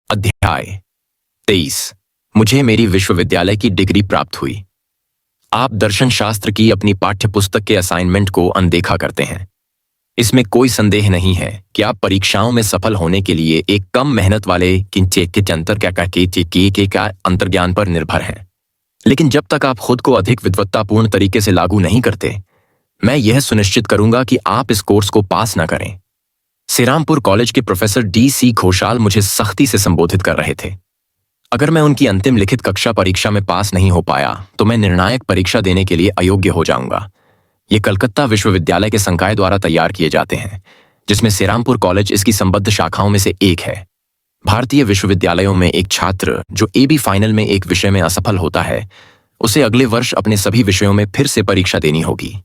अध्याय 23। मुझे मेरी विश्वविद्यालय की डिग्री प्राप्त हुई। आप दर्शन शास्त्र की अपनी पाठ्यपुस्तक के असाइनमेंट को अनदेखा करते हैं। इसमें कोई संदेह नहीं है कि आप परीक्षाओं में सफल होने के लिए एक कम मेहनत वाले का अंतर्ज्ञान पर निर्भर हैं। लेकिन जब तक आप खुद को अधिक विद्वत्तापूर्ण तरीके से लागू नहीं करते, मैं यह सुनिश्चित करूंगा कि आप इस कोर्स को पास न करें। श्रीरामपुर कॉलेज के प्रोफेसर डी.सी. घोषाल मुझे सख्ती से संबोधित कर रहे थे। अगर मैं उनकी अंतिम लिखित कक्षा परीक्षा में पास नहीं हो पाया तो मैं निर्णायक परीक्षा देने के लिए अयोग्य हो जाऊंगा। ये कलकत्ता विश्वविद्यालय के संकाय द्वारा तैयार किए जाते हैं, जिसमें श्रीरामपुर कॉलेज इसकी संबद्ध शाखाओं में से एक है। भारतीय विश्वविद्यालयों में एक छात्र जो AB फाइनल में एक विषय में असफल होता है, उसे अगले वर्ष अपने सभी विषयों में फिर से परीक्षा देनी होगी।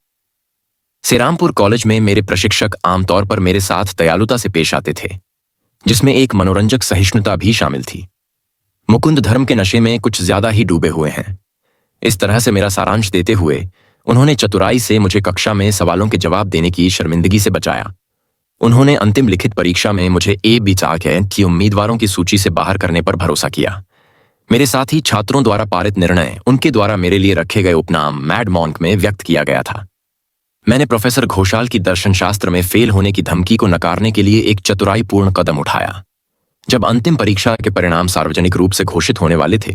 श्रीरामपुर कॉलेज में मेरे प्रशिक्षक आमतौर पर मेरे साथ दयालुता से पेश आते थे, जिसमें एक मनोरंजक सहिष्णुता भी शामिल थी। मुकुंद धर्म के नशे में कुछ ज्यादा ही डूबे हुए हैं। इस तरह से मेरा सारांश देते हुए उन्होंने चतुराई से मुझे कक्षा में सवालों के जवाब देने की शर्मिंदगी से बचाया। उन्होंने अंतिम लिखित परीक्षा में मुझे की उम्मीदवारों की सूची से बाहर करने पर भरोसा किया। मेरे साथ ही छात्रों द्वारा पारित निर्णय उनके द्वारा मेरे लिए रखे गए उपनाम मैड मॉन्क में व्यक्त किया गया था। मैंने प्रोफेसर घोषाल की दर्शन शास्त्र में फेल होने की धमकी को नकारने के लिए एक चतुराईपूर्ण कदम उठाया। जब अंतिम परीक्षा के परिणाम सार्वजनिक रूप से घोषित होने वाले थे,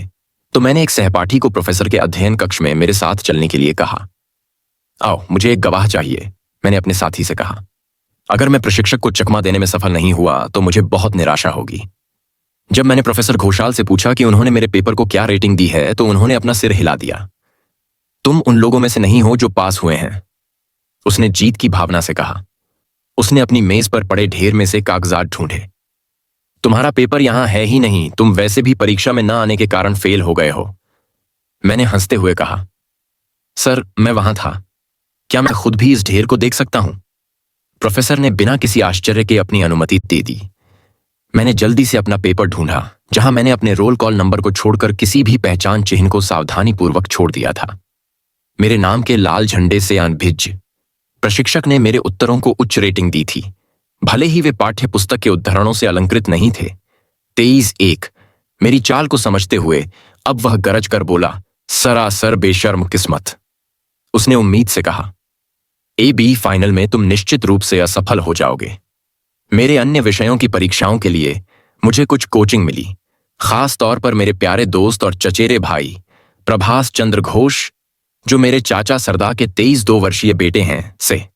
तो मैंने एक सहपाठी को प्रोफेसर के अध्ययन कक्ष में मेरे साथ चलने के लिए कहा। आओ, मुझे एक गवाह चाहिए, मैंने अपने साथी से कहा। अगर मैं प्रशिक्षक को चकमा देने में सफल नहीं हुआ तो मुझे बहुत निराशा होगी। जब मैंने प्रोफेसर घोषाल से पूछा कि उन्होंने मेरे पेपर को क्या रेटिंग दी है, तो उन्होंने अपना सिर हिला दिया। तुम उन लोगों में से नहीं हो जो पास हुए हैं, उसने जीत की भावना से कहा। उसने अपनी मेज पर पड़े ढेर में से कागजात ढूंढे। तुम्हारा पेपर यहां है ही नहीं, तुम वैसे भी परीक्षा में न आने के कारण फेल हो गए हो, मैंने हंसते हुए कहा। सर, मैं वहां था, क्या मैं खुद भी इस ढेर को देख सकता हूं? प्रोफेसर ने बिना किसी आश्चर्य के अपनी अनुमति दे दी। मैंने जल्दी से अपना पेपर ढूंढा, जहां मैंने अपने रोल कॉल नंबर को छोड़कर किसी भी पहचान चिन्ह को सावधानीपूर्वक छोड़ दिया था। मेरे नाम के लाल झंडे से अनभिज्ज प्रशिक्षक ने मेरे उत्तरों को उच्च रेटिंग दी थी, भले ही वे पाठ्य पुस्तक के उद्धरणों से अलंकृत नहीं थे। 23-1 मेरी चाल को समझते हुए अब वह गरज कर बोला, सरासर बेशर्म किस्मत, उसने उम्मीद से कहा। AB फाइनल में तुम निश्चित रूप से असफल हो जाओगे। मेरे अन्य विषयों की परीक्षाओं के लिए मुझे कुछ कोचिंग मिली, खास तौर पर मेरे प्यारे दोस्त और चचेरे भाई प्रभास चंद्र घोष, जो मेरे चाचा सरदा के 23 वर्षीय बेटे हैं, से।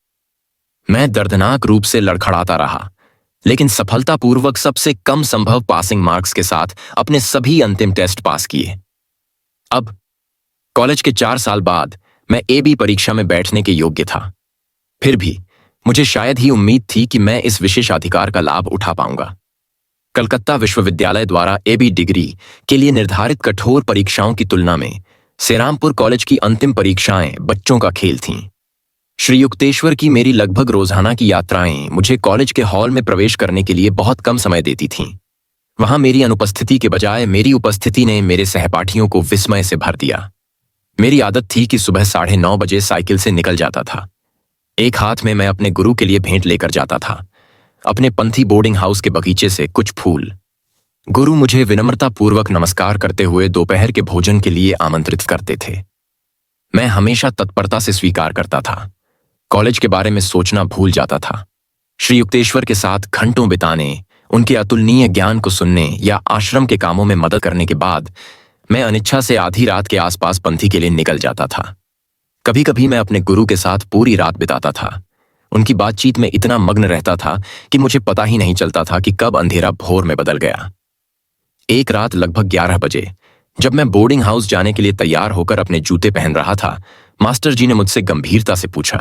मैं दर्दनाक रूप से लड़खड़ाता रहा, लेकिन सफलतापूर्वक सबसे कम संभव पासिंग मार्क्स के साथ अपने सभी अंतिम टेस्ट पास किए। अब कॉलेज के 4 साल बाद मैं AB परीक्षा में बैठने के योग्य था। फिर भी मुझे शायद ही उम्मीद थी कि मैं इस विशेषाधिकार का लाभ उठा पाऊंगा। कलकत्ता विश्वविद्यालय द्वारा AB डिग्री के लिए निर्धारित कठोर परीक्षाओं की तुलना में श्रीरामपुर कॉलेज की अंतिम परीक्षाएं बच्चों का खेल थीं। श्री युक्तेश्वर की मेरी लगभग रोजाना की यात्राएं मुझे कॉलेज के हॉल में प्रवेश करने के लिए बहुत कम समय देती थीं। वहां मेरी अनुपस्थिति के बजाय मेरी उपस्थिति ने मेरे सहपाठियों को विस्मय से भर दिया। मेरी आदत थी कि सुबह 9:30 बजे साइकिल से निकल जाता था। एक हाथ में मैं अपने गुरु के लिए भेंट लेकर जाता था, अपने पंथी बोर्डिंग हाउस के बगीचे से कुछ फूल। गुरु मुझे विनम्रतापूर्वक नमस्कार करते हुए दोपहर के भोजन के लिए आमंत्रित करते थे। मैं हमेशा तत्परता से स्वीकार करता था। कॉलेज के बारे में सोचना भूल जाता था। श्री युक्तेश्वर के साथ घंटों बिताने, उनके अतुलनीय ज्ञान को सुनने या आश्रम के कामों में मदद करने के बाद मैं अनिच्छा से आधी रात के आसपास पंथी के लिए निकल जाता था। कभी कभी मैं अपने गुरु के साथ पूरी रात बिताता था। उनकी बातचीत में इतना मग्न रहता था कि मुझे पता ही नहीं चलता था कि कब अंधेरा भोर में बदल गया। एक रात लगभग 11 बजे, जब मैं बोर्डिंग हाउस जाने के लिए तैयार होकर अपने जूते पहन रहा था, मास्टर जी ने मुझसे गंभीरता से पूछा,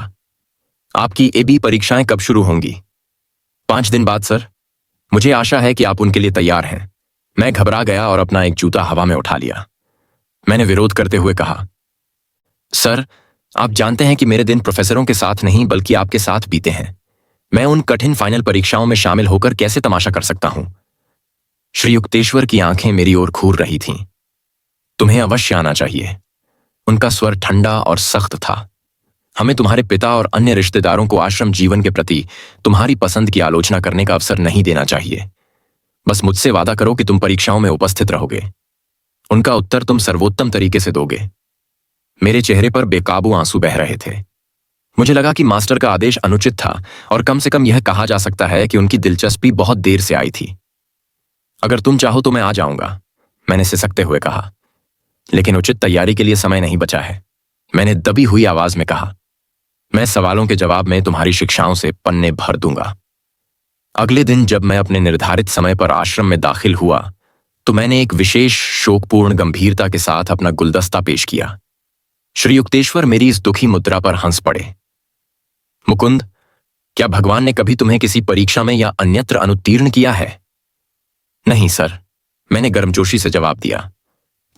आपकी AB परीक्षाएं कब शुरू होंगी? 5 दिन बाद सर। मुझे आशा है कि आप उनके लिए तैयार हैं। मैं घबरा गया और अपना एक जूता हवा में उठा लिया। मैंने विरोध करते हुए कहा, सर, आप जानते हैं कि मेरे दिन प्रोफेसरों के साथ नहीं बल्कि आपके साथ बीते हैं। मैं उन कठिन फाइनल परीक्षाओं में शामिल होकर कैसे तमाशा कर सकता हूं? श्री युक्तेश्वर की आंखें मेरी ओर घूर रही थीं। तुम्हें अवश्य आना चाहिए। उनका स्वर ठंडा और सख्त था। हमें तुम्हारे पिता और अन्य रिश्तेदारों को आश्रम जीवन के प्रति तुम्हारी पसंद की आलोचना करने का अवसर नहीं देना चाहिए। बस मुझसे वादा करो कि तुम परीक्षाओं में उपस्थित रहोगे। उनका उत्तर तुम सर्वोत्तम तरीके से दोगे। मेरे चेहरे पर बेकाबू आंसू बह रहे थे। मुझे लगा कि मास्टर का आदेश अनुचित था और कम से कम यह कहा जा सकता है कि उनकी दिलचस्पी बहुत देर से आई थी। अगर तुम चाहो तो मैं आ जाऊंगा, मैंने सिसकते हुए कहा। लेकिन उचित तैयारी के लिए समय नहीं बचा है, मैंने दबी हुई आवाज में कहा। मैं सवालों के जवाब में तुम्हारी शिक्षाओं से पन्ने भर दूंगा। अगले दिन जब मैं अपने निर्धारित समय पर आश्रम में दाखिल हुआ तो मैंने एक विशेष शोकपूर्ण गंभीरता के साथ अपना गुलदस्ता पेश किया। श्री युक्तेश्वर मेरी इस दुखी मुद्रा पर हंस पड़े। मुकुंद, क्या भगवान ने कभी तुम्हें किसी परीक्षा में या अन्यत्र अनुत्तीर्ण किया है? नहीं सर, मैंने गर्मजोशी से जवाब दिया।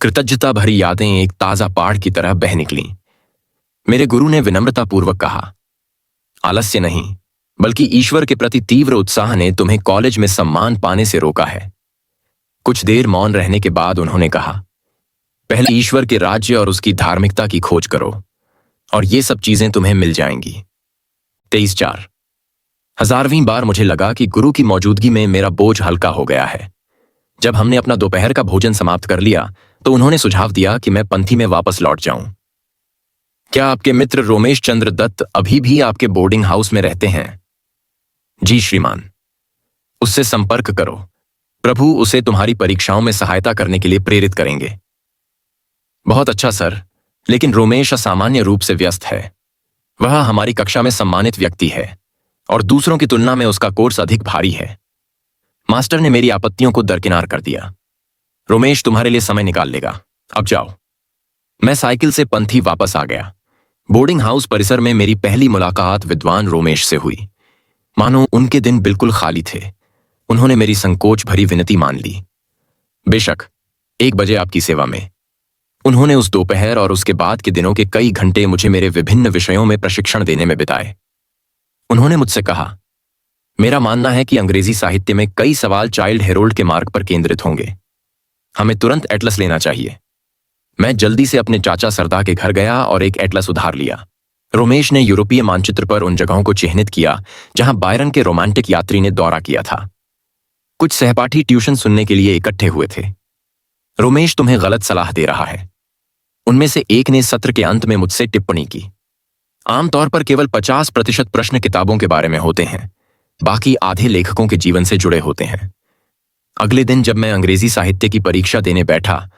कृतज्ञता भरी यादें एक ताजा पहाड़ की तरह बह निकलीं। मेरे गुरु ने विनम्रतापूर्वक कहा, आलस्य नहीं, बल्कि ईश्वर के प्रति तीव्र उत्साह ने तुम्हें कॉलेज में सम्मान पाने से रोका है। कुछ देर मौन रहने के बाद उन्होंने कहा, पहले ईश्वर के राज्य और उसकी धार्मिकता की खोज करो और ये सब चीजें तुम्हें मिल जाएंगी। 23/4। 1000वीं बार मुझे लगा कि गुरु की मौजूदगी में मेरा बोझ हल्का हो गया है। जब हमने अपना दोपहर का भोजन समाप्त कर लिया तो उन्होंने सुझाव दिया कि मैं पंथी में वापस लौट जाऊं। क्या आपके मित्र रोमेश चंद्र दत्त अभी भी आपके बोर्डिंग हाउस में रहते हैं? जी श्रीमान। उससे संपर्क करो, प्रभु उसे तुम्हारी परीक्षाओं में सहायता करने के लिए प्रेरित करेंगे। बहुत अच्छा सर, लेकिन रोमेश असामान्य रूप से व्यस्त है। वह हमारी कक्षा में सम्मानित व्यक्ति है और दूसरों की तुलना में उसका कोर्स अधिक भारी है। मास्टर ने मेरी आपत्तियों को दरकिनार कर दिया। रोमेश तुम्हारे लिए समय निकाल लेगा, अब जाओ। मैं साइकिल से पंथी वापस आ गया। बोर्डिंग हाउस परिसर में मेरी पहली मुलाकात विद्वान रोमेश से हुई। मानो उनके दिन बिल्कुल खाली थे। उन्होंने मेरी संकोच भरी विनती मान ली। बेशक, 1 बजे आपकी सेवा में। उन्होंने उस दोपहर और उसके बाद के दिनों के कई घंटे मुझे मेरे विभिन्न विषयों में प्रशिक्षण देने में बिताए। उन्होंने मुझसे कहा, मेरा मानना है कि अंग्रेजी साहित्य में कई सवाल चाइल्ड हेरोल्ड के मार्ग पर केंद्रित होंगे। हमें तुरंत एटलस लेना चाहिए। मैं जल्दी से अपने चाचा सरदा के घर गया और एक एटलस उधार लिया। रोमेश ने यूरोपीय मानचित्र पर उन जगहों को चिह्नित किया जहां बायरन के रोमांटिक यात्री ने दौरा किया था। कुछ सहपाठी ट्यूशन सुनने के लिए इकट्ठे हुए थे। रोमेश तुम्हें गलत सलाह दे रहा है, उनमें से एक ने सत्र के अंत में मुझसे टिप्पणी की। आमतौर पर केवल 50% प्रश्न किताबों के बारे में होते हैं, बाकी आधे लेखकों के जीवन से जुड़े होते हैं। अगले दिन जब मैं अंग्रेजी साहित्य की परीक्षा देने बैठा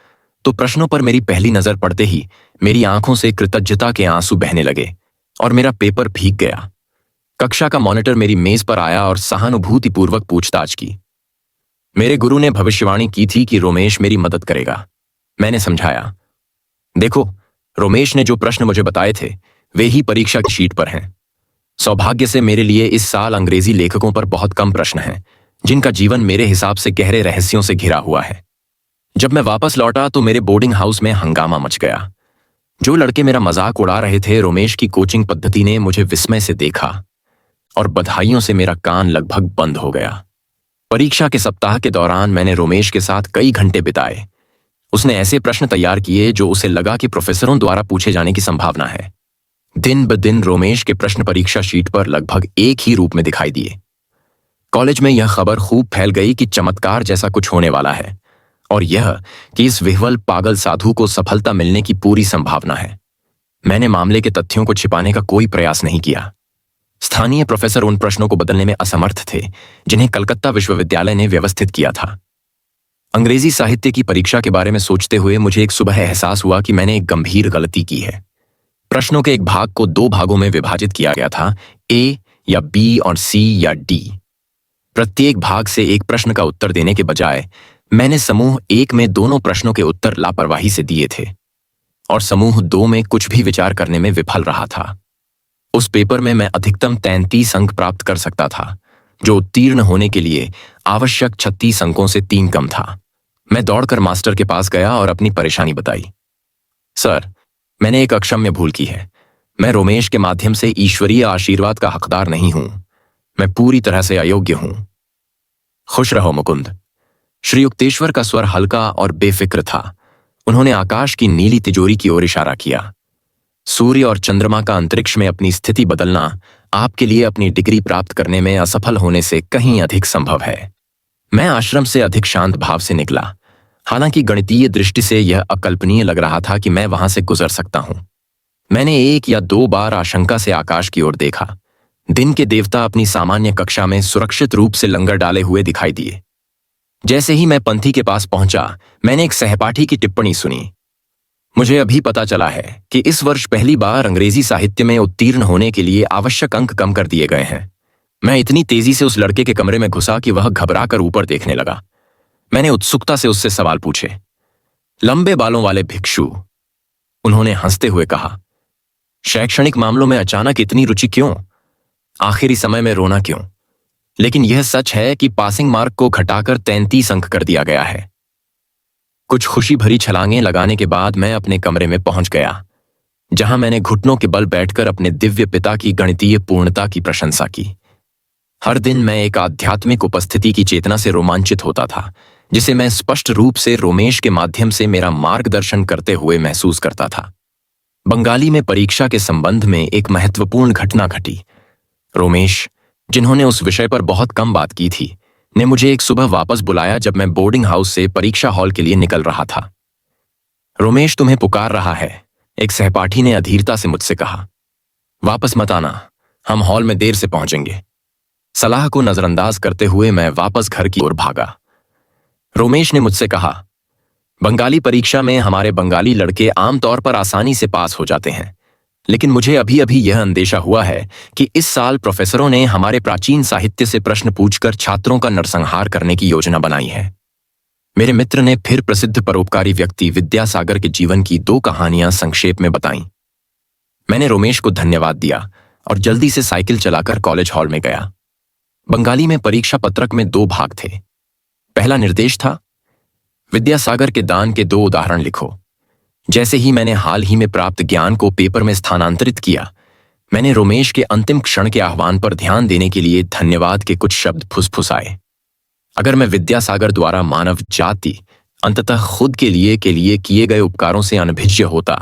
तो प्रश्नों पर मेरी पहली नजर पड़ते ही मेरी आंखों से कृतज्ञता के आंसू बहने लगे और मेरा पेपर भीग गया। कक्षा का मॉनिटर मेरी मेज पर आया और सहानुभूतिपूर्वक पूछताछ की। मेरे गुरु ने भविष्यवाणी की थी कि रोमेश मेरी मदद करेगा। मैंने समझाया, देखो, रोमेश ने जो प्रश्न मुझे बताए थे वे ही परीक्षा की शीट पर हैं। सौभाग्य से मेरे लिए इस साल अंग्रेजी लेखकों पर बहुत कम प्रश्न हैं जिनका जीवन मेरे हिसाब से गहरे रहस्यों से घिरा हुआ है। जब मैं वापस लौटा तो मेरे बोर्डिंग हाउस में हंगामा मच गया। जो लड़के मेरा मजाक उड़ा रहे थे, रोमेश की कोचिंग पद्धति ने मुझे विस्मय से देखा और बधाइयों से मेरा कान लगभग बंद हो गया। परीक्षा के सप्ताह के दौरान मैंने रोमेश के साथ कई घंटे बिताए। उसने ऐसे प्रश्न तैयार किए जो उसे लगा कि प्रोफेसरों द्वारा पूछे जाने की संभावना है। दिन ब दिन रोमेश के प्रश्न परीक्षा शीट पर लगभग एक ही रूप में दिखाई दिए। कॉलेज में यह खबर खूब फैल गई कि चमत्कार जैसा कुछ होने वाला है और यह कि इस विह्वल पागल साधु को सफलता मिलने की पूरी संभावना है। मैंने मामले के तथ्यों को छिपाने का कोई प्रयास नहीं किया। स्थानीय प्रोफेसर उन प्रश्नों को बदलने में असमर्थ थे जिन्हें कलकत्ता विश्वविद्यालय ने व्यवस्थित किया था। अंग्रेजी साहित्य की परीक्षा के बारे में सोचते हुए मुझे एक सुबह एहसास हुआ कि मैंने एक गंभीर गलती की है। प्रश्नों के एक भाग को 2 भागों में विभाजित किया गया था, ए या बी और सी या डी। प्रत्येक भाग से एक प्रश्न का उत्तर देने के बजाय मैंने समूह 1 में दोनों प्रश्नों के उत्तर लापरवाही से दिए थे और समूह 2 में कुछ भी विचार करने में विफल रहा था। उस पेपर में मैं अधिकतम 33 अंक प्राप्त कर सकता था, जो उत्तीर्ण होने के लिए आवश्यक 36 अंकों से 3 कम था। मैं दौड़कर मास्टर के पास गया और अपनी परेशानी बताई। सर, मैंने एक अक्षम्य भूल की है। मैं रोमेश के माध्यम से ईश्वरीय आशीर्वाद का हकदार नहीं हूं। मैं पूरी तरह से अयोग्य हूं। खुश रहो मुकुंद। श्री युक्तेश्वर का स्वर हल्का और बेफिक्र था। उन्होंने आकाश की नीली तिजोरी की ओर इशारा किया। सूर्य और चंद्रमा का अंतरिक्ष में अपनी स्थिति बदलना आपके लिए अपनी डिग्री प्राप्त करने में असफल होने से कहीं अधिक संभव है। मैं आश्रम से अधिक शांत भाव से निकला। हालांकि गणितीय दृष्टि से यह अकल्पनीय लग रहा था कि मैं वहां से गुजर सकता हूं। मैंने 1 या 2 बार आशंका से आकाश की ओर देखा। दिन के देवता अपनी सामान्य कक्षा में सुरक्षित रूप से लंगर डाले हुए दिखाई दिए। जैसे ही मैं पंथी के पास पहुंचा, मैंने एक सहपाठी की टिप्पणी सुनी। मुझे अभी पता चला है कि इस वर्ष पहली बार अंग्रेजी साहित्य में उत्तीर्ण होने के लिए आवश्यक अंक कम कर दिए गए हैं। मैं इतनी तेजी से उस लड़के के कमरे में घुसा कि वह घबराकर ऊपर देखने लगा। मैंने उत्सुकता से उससे सवाल पूछे। लंबे बालों वाले भिक्षु, उन्होंने हंसते हुए कहा, शैक्षणिक मामलों में अचानक इतनी रुचि क्यों? आखिरी समय में रोना क्यों? लेकिन यह सच है कि पासिंग मार्क को घटाकर 33 अंक कर दिया गया है। कुछ खुशी भरी छलांगें लगाने के बाद मैं अपने कमरे में पहुंच गया, जहां मैंने घुटनों के बल बैठकर अपने दिव्य पिता की गणितीय पूर्णता की प्रशंसा की। हर दिन मैं एक आध्यात्मिक उपस्थिति की चेतना से रोमांचित होता था, जिसे मैं स्पष्ट रूप से रोमेश के माध्यम से मेरा मार्गदर्शन करते हुए महसूस करता था। बंगाली में परीक्षा के संबंध में एक महत्वपूर्ण घटना घटी। रोमेश, जिन्होंने उस विषय पर बहुत कम बात की थी, ने मुझे एक सुबह वापस बुलाया जब मैं बोर्डिंग हाउस से परीक्षा हॉल के लिए निकल रहा था। रोमेश तुम्हें पुकार रहा है, एक सहपाठी ने अधीरता से मुझसे कहा। वापस मत आना, हम हॉल में देर से पहुंचेंगे। सलाह को नजरअंदाज करते हुए मैं वापस घर की ओर भागा। रोमेश ने मुझसे कहा, बंगाली परीक्षा में हमारे बंगाली लड़के आमतौर पर आसानी से पास हो जाते हैं, लेकिन मुझे अभी अभी यह अंदेशा हुआ है कि इस साल प्रोफेसरों ने हमारे प्राचीन साहित्य से प्रश्न पूछकर छात्रों का नरसंहार करने की योजना बनाई है। मेरे मित्र ने फिर प्रसिद्ध परोपकारी व्यक्ति विद्यासागर के जीवन की 2 कहानियां संक्षेप में बताईं। मैंने रोमेश को धन्यवाद दिया और जल्दी से साइकिल चलाकर कॉलेज हॉल में गया। बंगाली में परीक्षा पत्रक में 2 भाग थे। पहला निर्देश था, विद्यासागर के दान के 2 उदाहरण लिखो। जैसे ही मैंने हाल ही में प्राप्त ज्ञान को पेपर में स्थानांतरित किया, मैंने रोमेश के अंतिम क्षण के आह्वान पर ध्यान देने के लिए धन्यवाद के कुछ शब्द फुसफुसाए। अगर मैं विद्यासागर द्वारा मानव जाति, अंततः खुद के लिए किए गए उपकारों से अनभिज्ञ होता,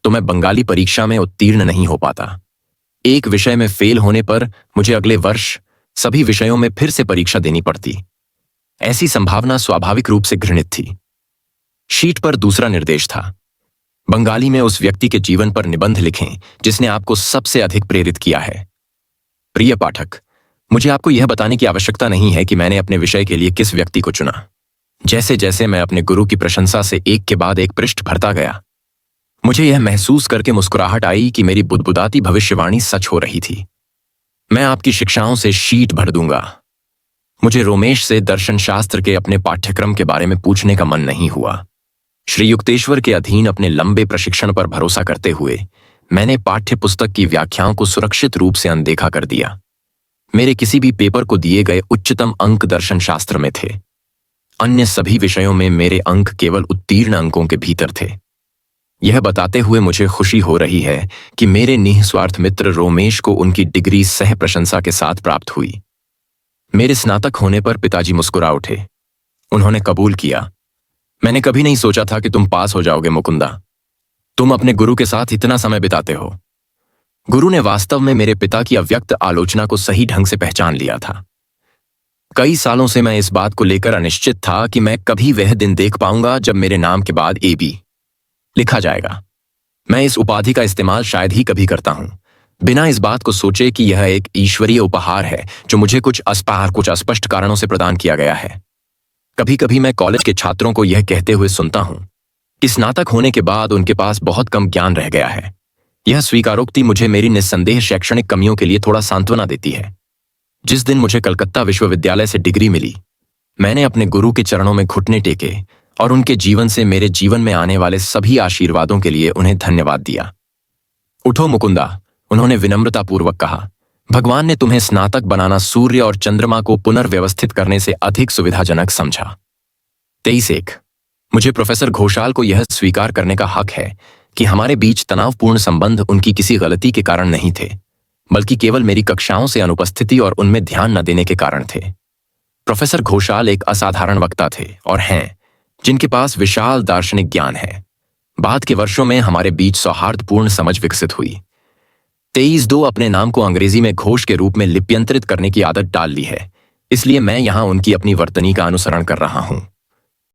तो मैं बंगाली परीक्षा में उत्तीर्ण नहीं हो पाता। एक विषय में फेल होने पर मुझे अगले वर्ष सभी विषयों में फिर से परीक्षा देनी पड़ती। ऐसी संभावना स्वाभाविक रूप से घृणित थी। शीट पर दूसरा निर्देश था, बंगाली में उस व्यक्ति के जीवन पर निबंध लिखें जिसने आपको सबसे अधिक प्रेरित किया है। प्रिय पाठक, मुझे आपको यह बताने की आवश्यकता नहीं है कि मैंने अपने विषय के लिए किस व्यक्ति को चुना। जैसे जैसे मैं अपने गुरु की प्रशंसा से एक के बाद एक पृष्ठ भरता गया, मुझे यह महसूस करके मुस्कुराहट आई कि मेरी बुदबुदाती भविष्यवाणी सच हो रही थी। मैं आपकी शिक्षाओं से शीट भर दूंगा। मुझे रोमेश से दर्शन शास्त्र के अपने पाठ्यक्रम के बारे में पूछने का मन नहीं हुआ। श्री युक्तेश्वर के अधीन अपने लंबे प्रशिक्षण पर भरोसा करते हुए मैंने पाठ्य पुस्तक की व्याख्याओं को सुरक्षित रूप से अनदेखा कर दिया। मेरे किसी भी पेपर को दिए गए उच्चतम अंक दर्शन शास्त्र में थे। अन्य सभी विषयों में मेरे अंक केवल उत्तीर्ण अंकों के भीतर थे। यह बताते हुए मुझे खुशी हो रही है कि मेरे निःस्वार्थ मित्र रोमेश को उनकी डिग्री सह प्रशंसा के साथ प्राप्त हुई। मेरे स्नातक होने पर पिताजी मुस्कुरा उठे। उन्होंने कबूल किया, मैंने कभी नहीं सोचा था कि तुम पास हो जाओगे मुकुंदा। तुम अपने गुरु के साथ इतना समय बिताते हो। गुरु ने वास्तव में मेरे पिता की अव्यक्त आलोचना को सही ढंग से पहचान लिया था। कई सालों से मैं इस बात को लेकर अनिश्चित था कि मैं कभी वह दिन देख पाऊंगा जब मेरे नाम के बाद AB लिखा जाएगा। मैं इस उपाधि का इस्तेमाल शायद ही कभी करता हूं, बिना इस बात को सोचे कि यह एक ईश्वरीय उपहार है जो मुझे कुछ अस्पष्ट कारणों से प्रदान किया गया है। कभी कभी मैं कॉलेज के छात्रों को यह कहते हुए सुनता हूं कि स्नातक होने के बाद उनके पास बहुत कम ज्ञान रह गया है। यह स्वीकारोक्ति मुझे मेरी निस्संदेह शैक्षणिक कमियों के लिए थोड़ा सांत्वना देती है। जिस दिन मुझे कलकत्ता विश्वविद्यालय से डिग्री मिली, मैंने अपने गुरु के चरणों में घुटने टेके और उनके जीवन से मेरे जीवन में आने वाले सभी आशीर्वादों के लिए उन्हें धन्यवाद दिया। उठो मुकुंदा, उन्होंने विनम्रतापूर्वक कहा। भगवान ने तुम्हें स्नातक बनाना सूर्य और चंद्रमा को पुनर्व्यवस्थित करने से अधिक सुविधाजनक समझा। 23-1 मुझे प्रोफेसर घोषाल को यह स्वीकार करने का हक है कि हमारे बीच तनावपूर्ण संबंध उनकी किसी गलती के कारण नहीं थे, बल्कि केवल मेरी कक्षाओं से अनुपस्थिति और उनमें ध्यान न देने के कारण थे। प्रोफेसर घोषाल एक असाधारण वक्ता थे और हैं, जिनके पास विशाल दार्शनिक ज्ञान है। बाद के वर्षों में हमारे बीच सौहार्दपूर्ण समझ विकसित हुई। 23-2 अपने नाम को अंग्रेजी में घोष के रूप में लिप्यंतरित करने की आदत डाल ली है। इसलिए मैं यहां उनकी अपनी वर्तनी का अनुसरण कर रहा हूं।